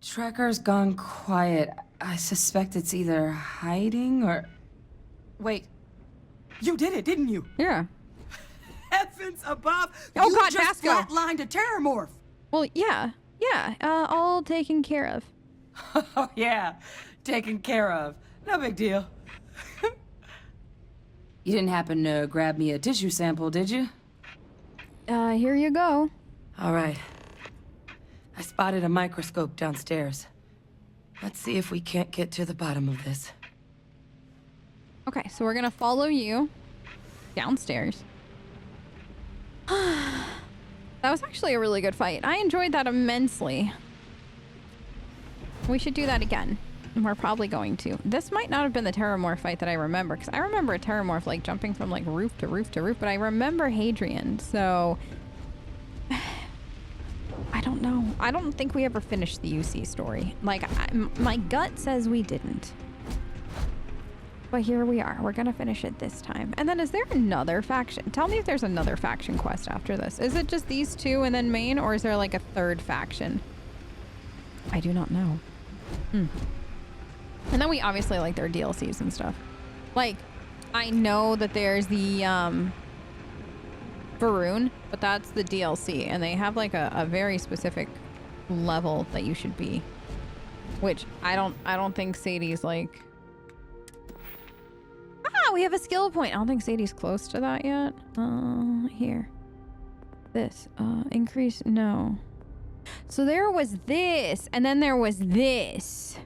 Tracker's gone quiet. I suspect it's either hiding or... Wait. You did it, didn't you? Yeah. Heavens above! Oh you God, just Vasco! flatlined a terrormorph! Well, yeah. All taken care of. Oh, yeah. Taken care of. No big deal. You didn't happen to grab me a tissue sample, did you? Here you go. All right. I spotted a microscope downstairs. Let's see if we can't get to the bottom of this. Okay, so we're gonna follow you downstairs. That was actually a really good fight. I enjoyed that immensely. We should do that again. And we're probably going to. This might not have been the terrormorph fight that I remember, because I remember a terrormorph like jumping from like roof to roof to roof, but I remember Hadrian, so I don't know. I don't think we ever finished the UC story. Like, my gut says we didn't. But here we are. We're gonna finish it this time. And then is there another faction? Tell me if there's another faction quest after this. Is it just these two and then main, or is there like a third faction? I do not know. And then we obviously like their DLCs and stuff. Like, I know that there's the Varun, but that's the DLC, and they have like a very specific level that you should be, which I don't think Sadie's like. We have a skill point. I don't think Sadie's close to that yet. Here. This. Increase. No. So there was this, and then there was this.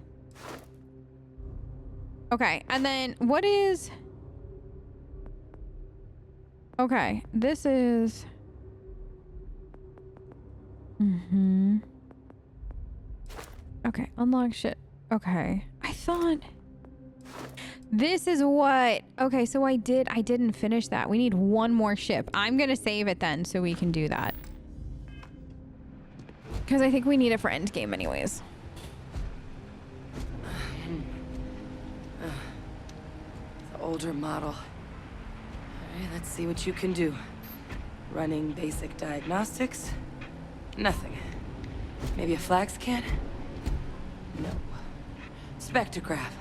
Okay, and then what is... Okay, this is... Okay, unlock shit. Okay, I thought... This is what... Okay, so I didn't finish that. We need one more ship. I'm gonna save it then so we can do that. Because I think we need it for endgame anyways. The older model. All right, let's see what you can do. Running basic diagnostics? Nothing. Maybe a flag scan? No. Spectrograph.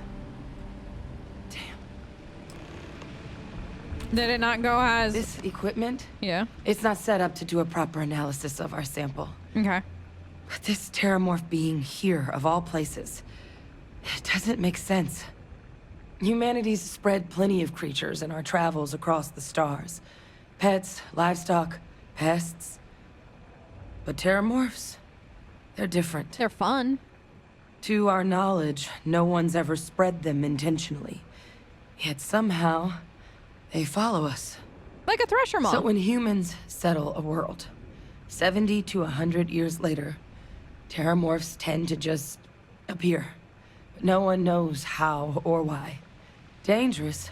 Did it not go as... This equipment? Yeah. It's not set up to do a proper analysis of our sample. Okay. But this terrormorph being here, of all places, it doesn't make sense. Humanity's spread plenty of creatures in our travels across the stars. Pets, livestock, pests. But terrormorphs? They're different. They're fun. To our knowledge, no one's ever spread them intentionally. Yet somehow... they follow us. Like a thresher moth. So when humans settle a world, 70 to 100 years later, terrormorphs tend to just appear. But no one knows how or why. Dangerous,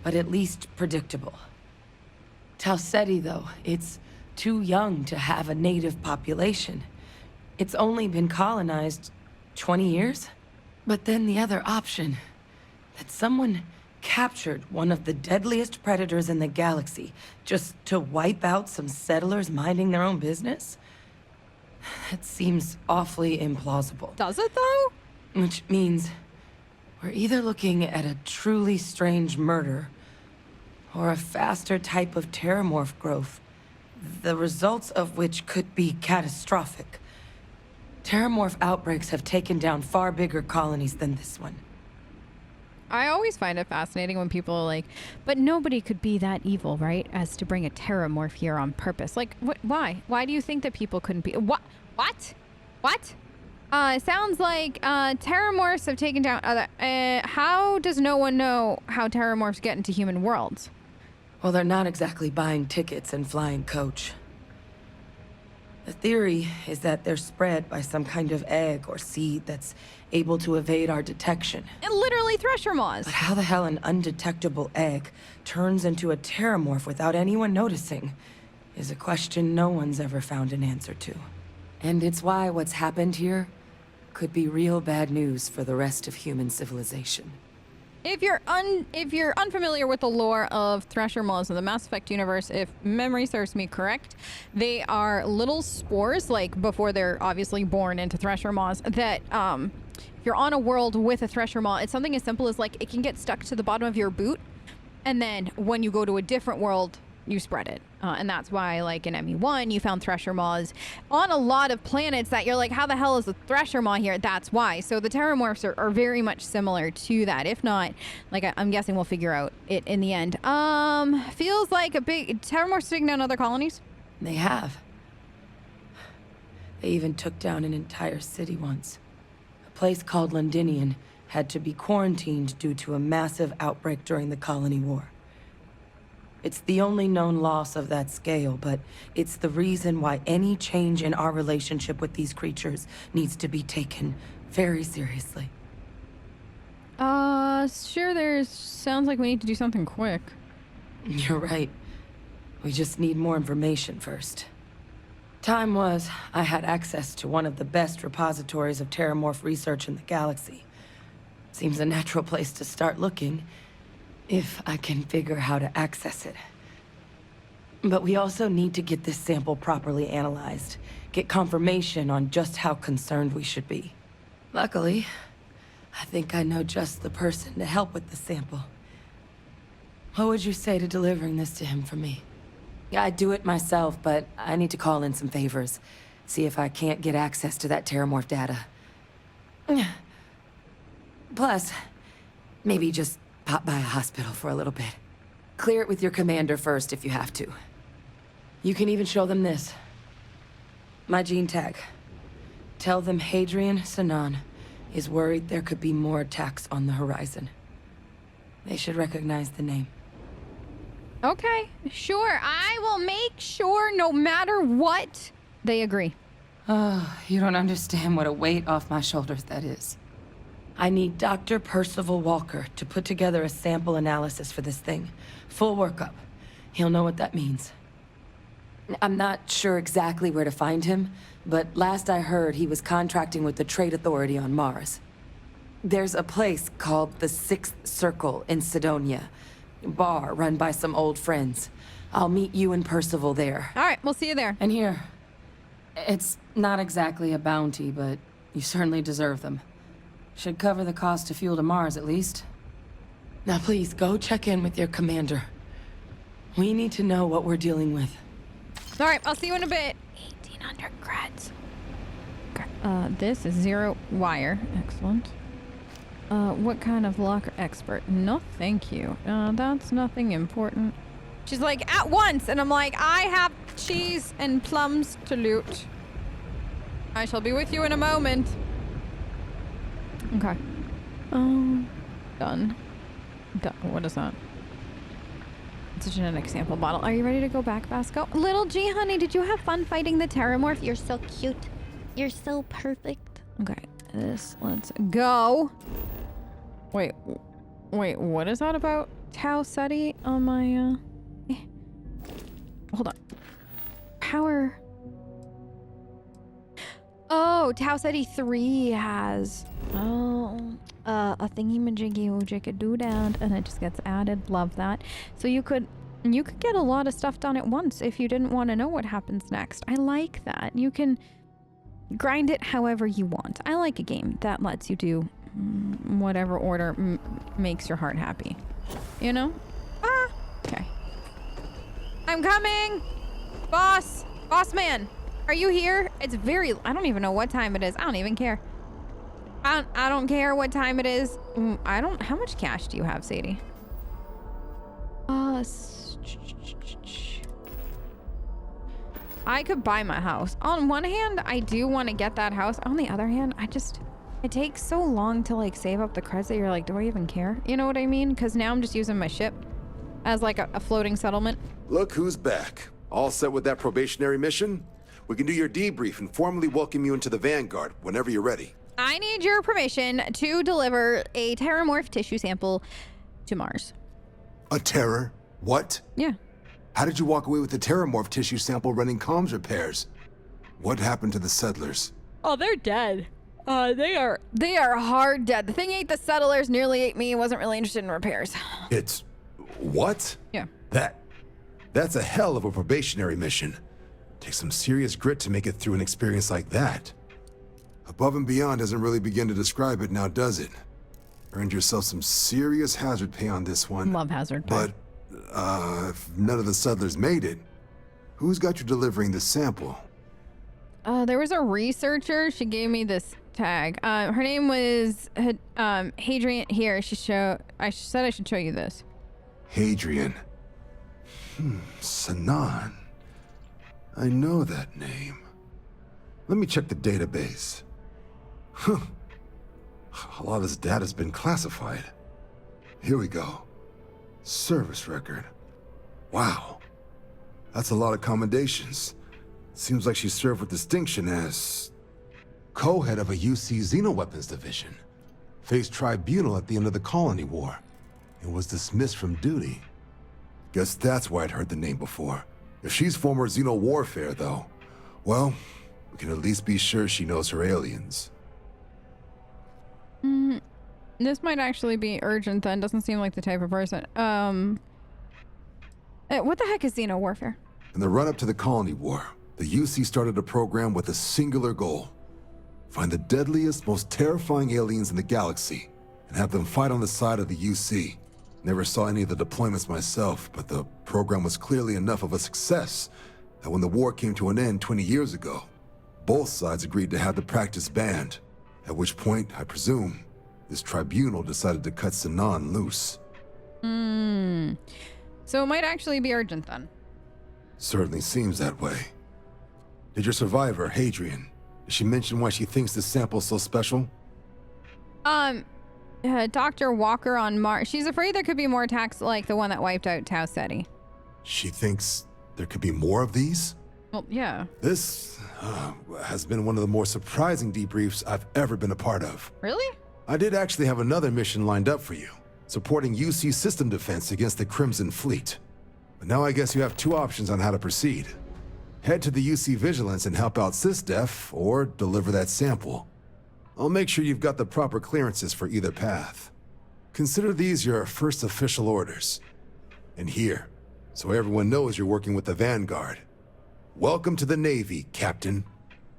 but at least predictable. Tell Sadie, though, it's too young to have a native population. It's only been colonized 20 years? But then the other option, that someone captured one of the deadliest predators in the galaxy just to wipe out some settlers minding their own business? That seems awfully implausible. Does it, though? Which means we're either looking at a truly strange murder or a faster type of terrormorph growth, the results of which could be catastrophic. Terrormorph outbreaks have taken down far bigger colonies than this one. I always find it fascinating when people are like, but nobody could be that evil, right? As to bring a terrormorph here on purpose. Like, why? Why do you think that people couldn't be? What? It sounds like terrormorphs have taken down other... how does no one know how terrormorphs get into human worlds? Well, they're not exactly buying tickets and flying coach. The theory is that they're spread by some kind of egg or seed that's able to evade our detection. And literally thresher moths. But how the hell an undetectable egg turns into a terrormorph without anyone noticing is a question no one's ever found an answer to. And it's why what's happened here could be real bad news for the rest of human civilization. If you're unfamiliar with the lore of Thresher Maws in the Mass Effect universe, if memory serves me correct, they are little spores, like before they're obviously born into Thresher Maws, that if you're on a world with a Thresher Maw, it's something as simple as like it can get stuck to the bottom of your boot, and then when you go to a different world, you spread it. And that's why, like in ME1, you found Thresher Maws on a lot of planets that you're like, how the hell is a Thresher Maw here? That's why. So the terrormorphs are very much similar to that. If not, like I'm guessing we'll figure out it in the end. Feels like a big... Terrormorphs taking down other colonies? They have. They even took down an entire city once. A place called Londinian had to be quarantined due to a massive outbreak during the colony war. It's the only known loss of that scale, but it's the reason why any change in our relationship with these creatures needs to be taken very seriously. Sure, sounds like we need to do something quick. You're right. We just need more information first. Time was, I had access to one of the best repositories of terrormorph research in the galaxy. Seems a natural place to start looking, if I can figure how to access it. But we also need to get this sample properly analyzed, get confirmation on just how concerned we should be. Luckily, I think I know just the person to help with the sample. What would you say to delivering this to him for me? Yeah, I'd do it myself, but I need to call in some favors. See if I can't get access to that terrormorph data. Plus, maybe just pop by a hospital for a little bit. Clear it with your commander first if you have to. You can even show them this. My gene tag. Tell them Hadrian Sanan is worried there could be more attacks on the horizon. They should recognize the name. Okay, sure. I will make sure no matter what, they agree. Oh, you don't understand what a weight off my shoulders that is. I need Dr. Percival Walker to put together a sample analysis for this thing. Full workup. He'll know what that means. I'm not sure exactly where to find him, but last I heard he was contracting with the Trade Authority on Mars. There's a place called the Sixth Circle in Sidonia. Bar run by some old friends. I'll meet you and Percival there. All right, we'll see you there. And here, it's not exactly a bounty, but you certainly deserve them. Should cover the cost of fuel to Mars, at least. Now please, go check in with your commander. We need to know what we're dealing with. All right, I'll see you in a bit. 1800 creds. Okay. This is 0 wire. Excellent. What kind of locker expert? No, thank you. That's nothing important. She's like, at once! And I'm like, I have cheese and plums to loot. I shall be with you in a moment. Okay. Done. What is that? It's a genetic sample bottle. Are you ready to go back, Vasco? Little G, honey, did you have fun fighting the terrormorph? You're so cute. You're so perfect. Okay, let's go. Wait, what is that about? Tau Sadie on my, Hold on. Power. Oh, Tau Sadie 3 has... a thingy-majiggy-oo-jigga-doo-dad, and it just gets added. Love that. So you could get a lot of stuff done at once if you didn't want to know what happens next. I like that. You can grind it however you want. I like a game that lets you do whatever order makes your heart happy. You know? Okay. I'm coming! Boss man! Are you here? It's I don't even know what time it is. I don't even care. I don't care what time it is. How much cash do you have, Sadie? I could buy my house. On one hand, I do want to get that house. On the other hand, it takes so long to like save up the creds that you're like, do I even care? You know what I mean? Because now I'm just using my ship as like a floating settlement. Look who's back. All set with that probationary mission? We can do your debrief and formally welcome you into the Vanguard whenever you're ready. I need your permission to deliver a terrormorph tissue sample to Mars. A terror? What? Yeah. How did you walk away with the terrormorph tissue sample running comms repairs? What happened to the settlers? Oh, they're dead. They are hard dead. The thing ate the settlers, nearly ate me, wasn't really interested in repairs. It's... what? Yeah. That's a hell of a probationary mission. Takes some serious grit to make it through an experience like that. Above and beyond doesn't really begin to describe it now, does it? Earned yourself some serious hazard pay on this one. Love hazard pay. But, if none of the settlers made it, who's got you delivering the sample? There was a researcher. She gave me this tag. Her name was Hadrian. Here, I said I should show you this. Hadrian. Sanan. I know that name. Let me check the database. Huh. A lot of this data's been classified. Here we go. Service record. Wow. That's a lot of commendations. Seems like she served with distinction as co-head of a UC Xenoweapons division. Faced tribunal at the end of the Colony War and was dismissed from duty. Guess that's why I'd heard the name before. If she's former Xeno warfare, though, well, we can at least be sure she knows her aliens. This might actually be urgent then. Doesn't seem like the type of person. What the heck is Xeno warfare? In the run-up to the Colony War, the UC started a program with a singular goal. Find the deadliest, most terrifying aliens in the galaxy and have them fight on the side of the UC. Never saw any of the deployments myself, but the program was clearly enough of a success that when the war came to an end 20 years ago, both sides agreed to have the practice banned, at which point, I presume, this tribunal decided to cut Sanan loose. So it might actually be urgent then. Certainly seems that way. Did your survivor, Hadrian, did she mention why she thinks this sample's so special? Dr. Walker on Mars. She's afraid there could be more attacks like the one that wiped out Tau Ceti. She thinks there could be more of these? Well, yeah. This has been one of the more surprising debriefs I've ever been a part of. Really? I did actually have another mission lined up for you, supporting UC system defense against the Crimson Fleet. But now I guess you have two options on how to proceed. Head to the UC Vigilance and help out SysDef, or deliver that sample. I'll make sure you've got the proper clearances for either path. Consider these your first official orders. And here, so everyone knows you're working with the Vanguard. Welcome to the Navy, Captain.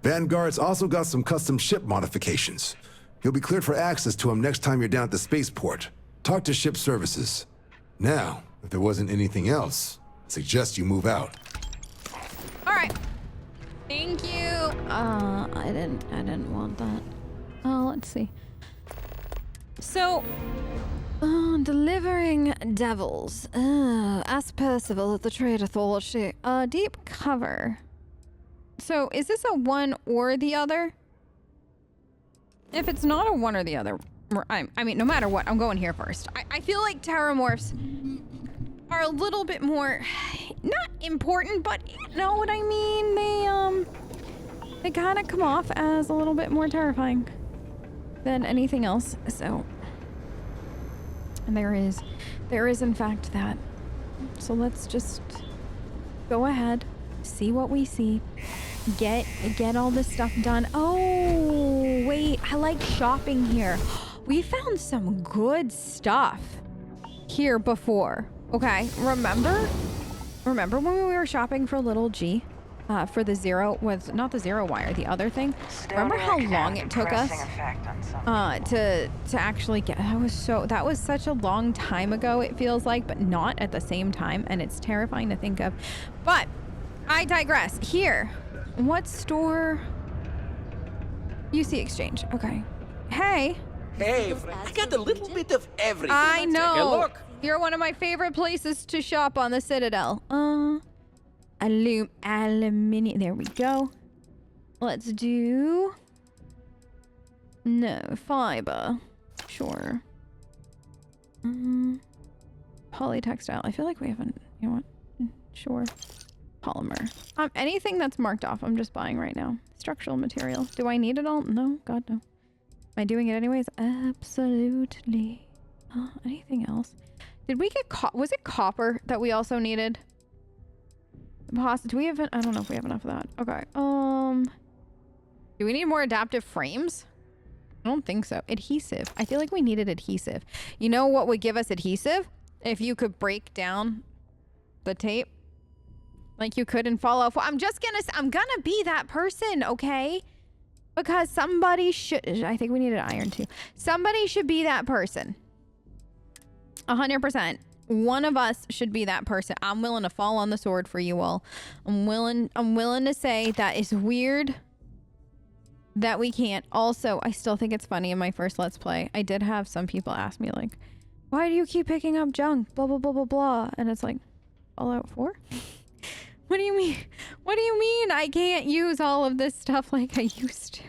Vanguard's also got some custom ship modifications. You'll be cleared for access to them next time you're down at the spaceport. Talk to ship services. Now, if there wasn't anything else, I suggest you move out. All right. Thank you. I didn't want that. Let's see. So, delivering devils. Ask Percival at the Trade Authority. Deep cover. So, is this a one or the other? If it's not a one or the other, I mean, no matter what, I'm going here first. I feel like terrormorphs are a little bit more, not important, but you know what I mean? They kind of come off as a little bit more terrifying than anything else. So, and there is in fact that. So let's just go ahead, see what we see. Get all this stuff done. Oh, wait, I like shopping here. We found some good stuff here before. Okay, remember when we were shopping for little G? For the zero, not the zero wire, the other thing. Remember how long it took us to actually get, that was such a long time ago, it feels like, but not at the same time, and it's terrifying to think of. But I digress. Here, what store? UC Exchange. Okay. Hey. Hey, I got a little bit of everything. I know. Take a look. You're one of my favorite places to shop on the Citadel. Aluminium. There we go. Let's do... No, fiber. Sure. Polytextile. I feel like we haven't... You know what? Sure. Polymer. Anything that's marked off, I'm just buying right now. Structural material. Do I need it all? No, God, no. Am I doing it anyways? Absolutely. Anything else? Did we get was it copper that we also needed? Do we have? I don't know if we have enough of that. Okay. Do we need more adaptive frames? I don't think so. Adhesive. I feel like we needed adhesive. You know what would give us adhesive? If you could break down the tape. Like you could in Fallout 4. I'm gonna be that person, okay? Because somebody should... I think we needed iron too. Somebody should be that person. 100%. One of us should be that person. I'm willing to fall on the sword for you all. I'm willing to say that it's weird that we can't. Also, I still think it's funny in my first Let's Play. I did have some people ask me like, why do you keep picking up junk? Blah, blah, blah, blah, blah. And it's like, Fallout 4? What do you mean? What do you mean I can't use all of this stuff like I used to?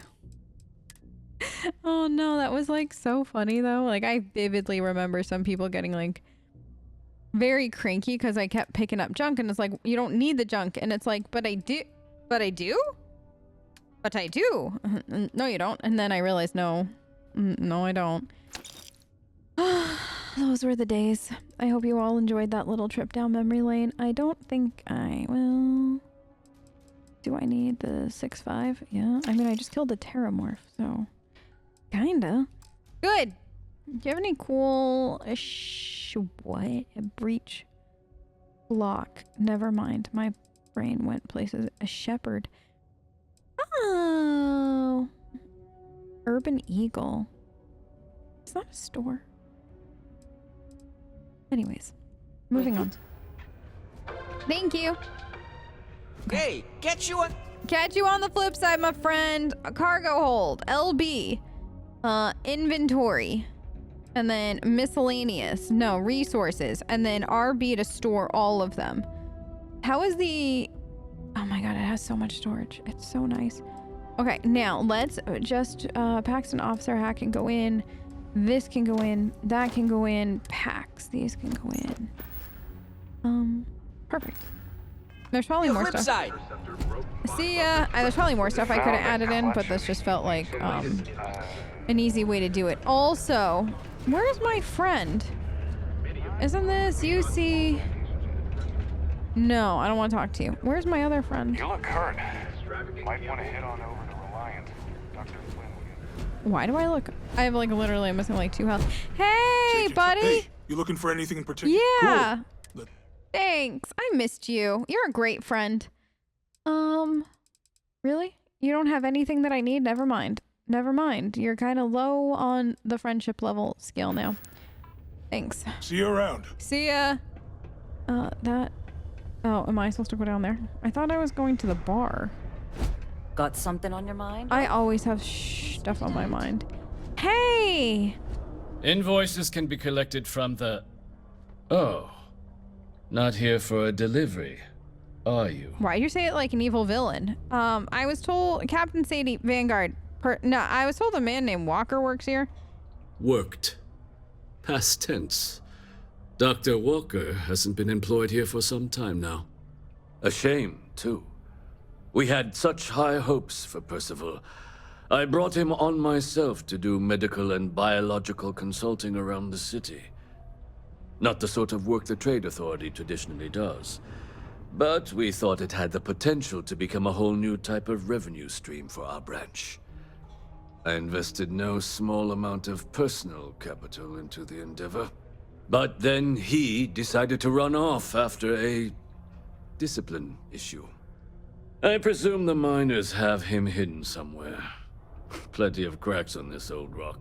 Oh no, that was like so funny though. Like I vividly remember some people getting like very cranky because I kept picking up junk and it's like, you don't need the junk. And it's like, but I do. But I do? But I do. No, you don't. And then I realized, no, I don't. Those were the days. I hope you all enjoyed that little trip down memory lane. I don't think I will. Do I need the 6.5? Yeah. I mean, I just killed the terrormorph, so kinda. Good. Do you have any cool what? A breach block. Never mind. My brain went places. A shepherd. Oh. Urban Eagle. It's not a store. Anyways, moving on. Thank you. Hey, catch you on... Catch you on the flip side, my friend. A cargo hold. LB. Inventory. And then miscellaneous. No, resources. And then RB to store all of them. How is the... Oh my god, it has so much storage. It's so nice. Okay, now let's just... Paxton Officer Hat can go in. This can go in. That can go in. Packs. These can go in. Perfect. There's probably more stuff. Side. See ya. There's probably more stuff I could have added in, but this just felt like an easy way to do it. Also, where's my friend? Isn't this UC? No, I don't want to talk to you. Where's my other friend? You look hurt. Might want to head on over to Reliant. Dr. Flynn. Why do I look? I have like literally, I'm missing like 2 health. Hey, buddy. Hey, you looking for anything in particular? Yeah. Cool. Thanks. I missed you. You're a great friend. Really? You don't have anything that I need? Never mind. Never mind. You're kind of low on the friendship level scale now. Thanks. See you around. See ya. That... Oh, am I supposed to go down there? I thought I was going to the bar. Got something on your mind? I always have stuff on my mind. Hey! Invoices can be collected from the... Oh. Not here for a delivery, are you? Why'd you say it like an evil villain? I was told Captain Sadie, Vanguard. No, I was told a man named Walker works here. Worked. Past tense. Dr. Walker hasn't been employed here for some time now. A shame, too. We had such high hopes for Percival. I brought him on myself to do medical and biological consulting around the city. Not the sort of work the Trade Authority traditionally does. But we thought it had the potential to become a whole new type of revenue stream for our branch. I invested no small amount of personal capital into the endeavor. But then he decided to run off after a discipline issue. I presume the miners have him hidden somewhere. Plenty of cracks on this old rock.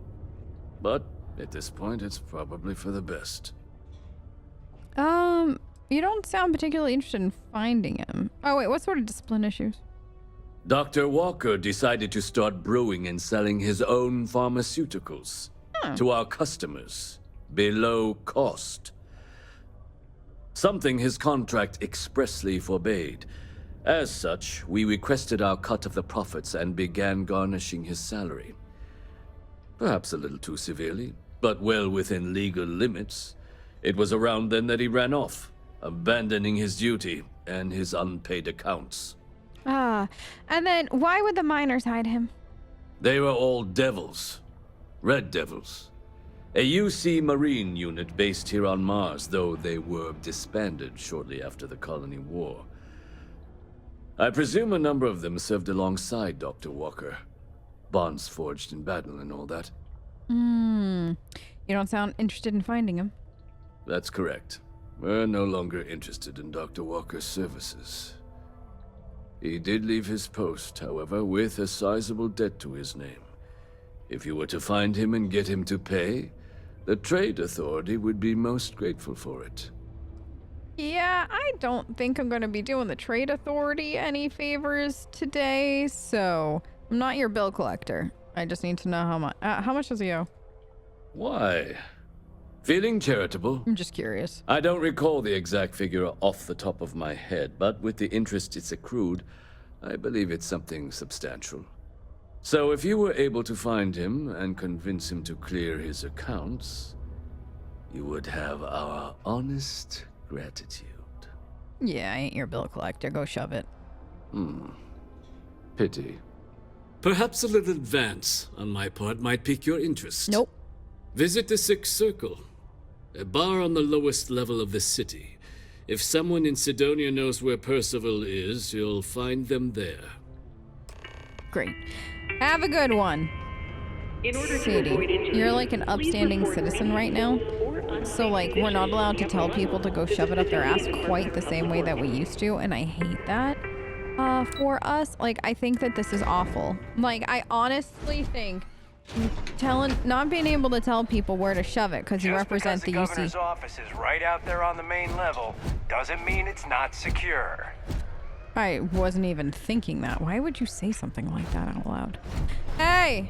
But at this point, it's probably for the best. You don't sound particularly interested in finding him. Oh wait, what sort of discipline issues? Dr. Walker decided to start brewing and selling his own pharmaceuticals to our customers below cost. Something his contract expressly forbade. As such, we requested our cut of the profits and began garnishing his salary. Perhaps a little too severely, but well within legal limits. It was around then that he ran off, abandoning his duty and his unpaid accounts. And then why would the miners hide him? They were all devils. Red Devils. A UC Marine unit based here on Mars, though they were disbanded shortly after the Colony War. I presume a number of them served alongside Dr. Walker. bonds forged in battle and all that. You don't sound interested in finding him. That's correct. We're no longer interested in Dr. Walker's services. He did leave his post, however, with a sizable debt to his name. If you were to find him and get him to pay, the Trade Authority would be most grateful for it. Yeah, I don't think I'm going to be doing the Trade Authority any favors today, so I'm not your bill collector. I just need to know how much does he owe? Why? Feeling charitable? I'm just curious. I don't recall the exact figure off the top of my head, but with the interest it's accrued, I believe it's something substantial. So if you were able to find him and convince him to clear his accounts, you would have our honest gratitude. Yeah, I ain't your bill collector. Go shove it. Pity. Perhaps a little advance on my part might pique your interest. Nope. Visit the Sixth Circle, a bar on the lowest level of the city. If someone in Sidonia knows where Percival is, you'll find them there. Great. Have a good one. Sadie, you're like an upstanding citizen right now. So, like, we're not allowed to tell people to go shove it up their ass quite the same way that we used to, and I hate that. For us, like, I think that this is awful. Like, I honestly think not being able to tell people where to shove it because you represent the UC. governor's office is right out there on the main level doesn't mean it's not secure. I wasn't even thinking that. Why would you say something like that out loud? Hey!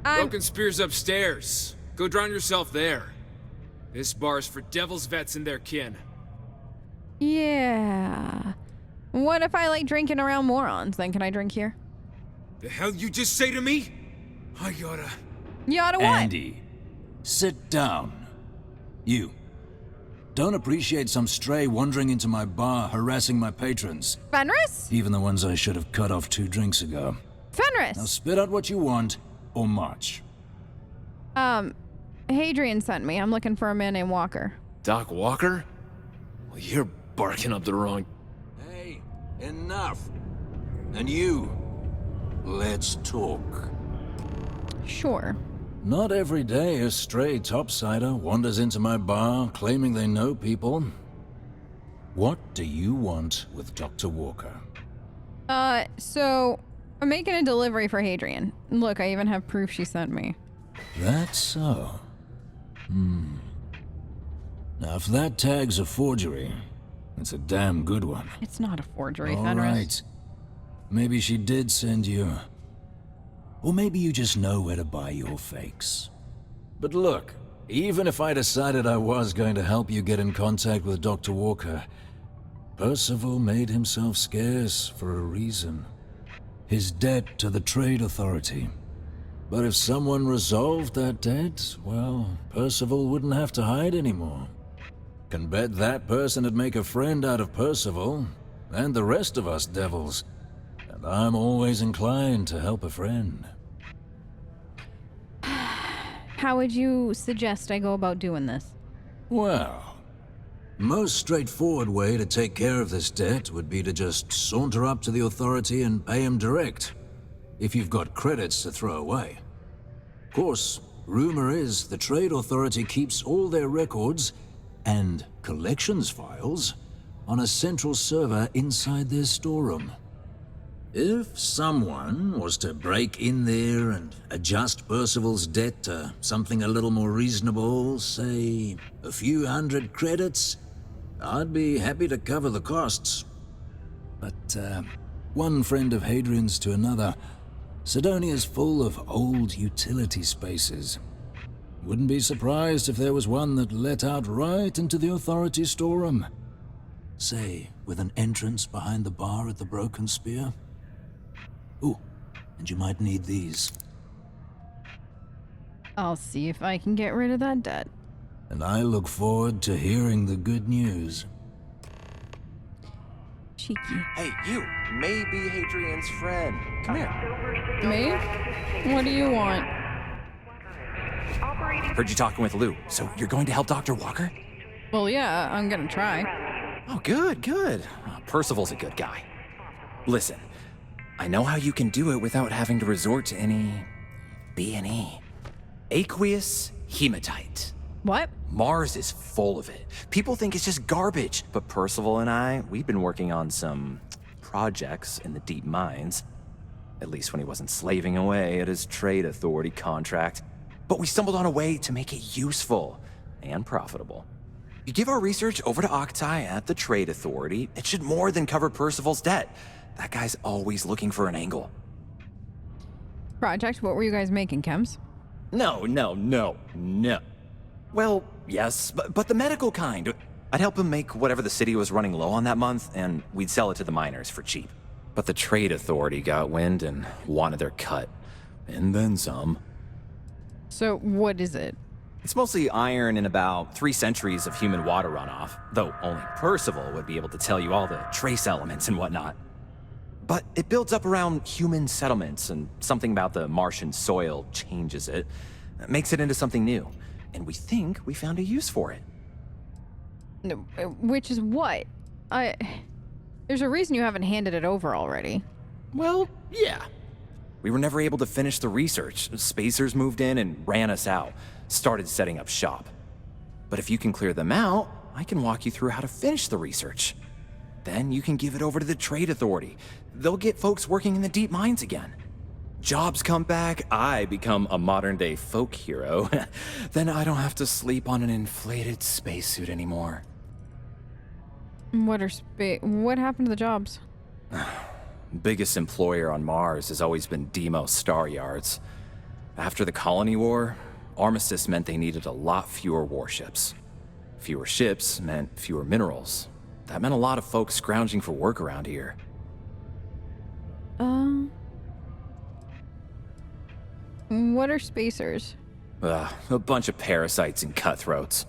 Broken Spear's upstairs. Go drown yourself there. This bar's for Devil's vets and their kin. Yeah. What if I like drinking around morons? Then can I drink here? The hell you just say to me? I gotta... You oughta what? Andy, sit down. You. Don't appreciate some stray wandering into my bar, harassing my patrons. Fenris? Even the ones I should have cut off 2 drinks ago. Fenris! Now spit out what you want, or march. Hadrian sent me. I'm looking for a man named Walker. Doc Walker? Well, you're barking up the wrong... Hey, enough. And you, let's talk. Sure. Not every day a stray topsider wanders into my bar claiming they know people. What do you want with Dr. Walker? So I'm making a delivery for Hadrian. Look, I even have proof she sent me. That's so. Now, if that tag's a forgery, it's a damn good one. It's not a forgery, All Fenris. right. Maybe she did send you. Or maybe you just know where to buy your fakes. But look, even if I decided I was going to help you get in contact with Dr. Walker, Percival made himself scarce for a reason. His debt to the Trade Authority. But if someone resolved that debt, well, Percival wouldn't have to hide anymore. Can bet that person would make a friend out of Percival, and the rest of us devils. And I'm always inclined to help a friend. How would you suggest I go about doing this? Well, most straightforward way to take care of this debt would be to just saunter up to the authority and pay him direct, if you've got credits to throw away. Of course, rumor is the Trade Authority keeps all their records and collections files on a central server inside their storeroom. If someone was to break in there and adjust Percival's debt to something a little more reasonable, say a few hundred credits, I'd be happy to cover the costs. But one friend of Hadrian's to another, Sidonia's full of old utility spaces. Wouldn't be surprised if there was one that let out right into the authority storeroom. Say, with an entrance behind the bar at the Broken Spear. Ooh, and you might need these. I'll see if I can get rid of that debt. And I look forward to hearing the good news. Cheeky. Hey, you may be Hadrian's friend. Come here. Me? What do you want? Heard you talking with Lou, so you're going to help Dr. Walker? Well, yeah, I'm gonna try. Oh, good, good. Percival's a good guy. Listen, I know how you can do it without having to resort to any B&E. Aqueous hematite. What? Mars is full of it. People think it's just garbage, but Percival and I, we've been working on some projects in the deep mines. At least when he wasn't slaving away at his trade authority contract. But we stumbled on a way to make it useful and profitable. You give our research over to Octai at the trade authority, it should more than cover Percival's debt. That guy's always looking for an angle. Project? What were you guys making, chems? No. Well, yes, but the medical kind. I'd help him make whatever the city was running low on that month, and we'd sell it to the miners for cheap. But the trade authority got wind and wanted their cut. And then some. So what is it? It's mostly iron and about 3 centuries of human water runoff, though only Percival would be able to tell you all the trace elements and whatnot. But it builds up around human settlements, and something about the Martian soil changes it, makes it into something new. And we think we found a use for it. No, which is what? There's a reason you haven't handed it over already. Well, yeah. We were never able to finish the research. Spacers moved in and ran us out, started setting up shop. But if you can clear them out, I can walk you through how to finish the research. Then you can give it over to the trade authority. They'll get folks working in the deep mines again. Jobs come back, I become a modern-day folk hero. Then I don't have to sleep on an inflated spacesuit anymore. What happened to the jobs? Biggest employer on Mars has always been Demo Star Yards. After the Colony War, Armistice meant they needed a lot fewer warships. Fewer ships meant fewer minerals. That meant a lot of folks scrounging for work around here. What are spacers? A bunch of parasites and cutthroats.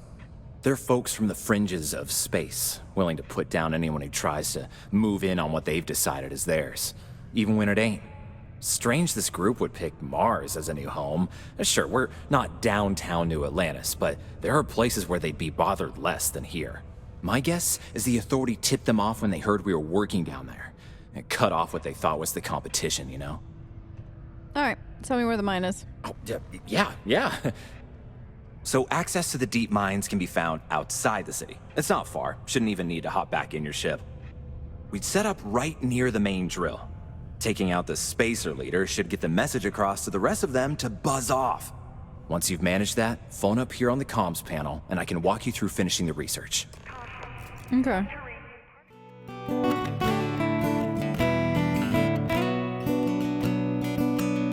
They're folks from the fringes of space, willing to put down anyone who tries to move in on what they've decided is theirs, even when it ain't. Strange this group would pick Mars as a new home. Sure, we're not downtown New Atlantis, but there are places where they'd be bothered less than here. My guess is the authority tipped them off when they heard we were working down there. And cut off what they thought was the competition, you know? Alright, tell me where the mine is. Oh, yeah. So access to the deep mines can be found outside the city. It's not far. Shouldn't even need to hop back in your ship. We'd set up right near the main drill. Taking out the spacer leader should get the message across to the rest of them to buzz off. Once you've managed that, phone up here on the comms panel, and I can walk you through finishing the research. Okay.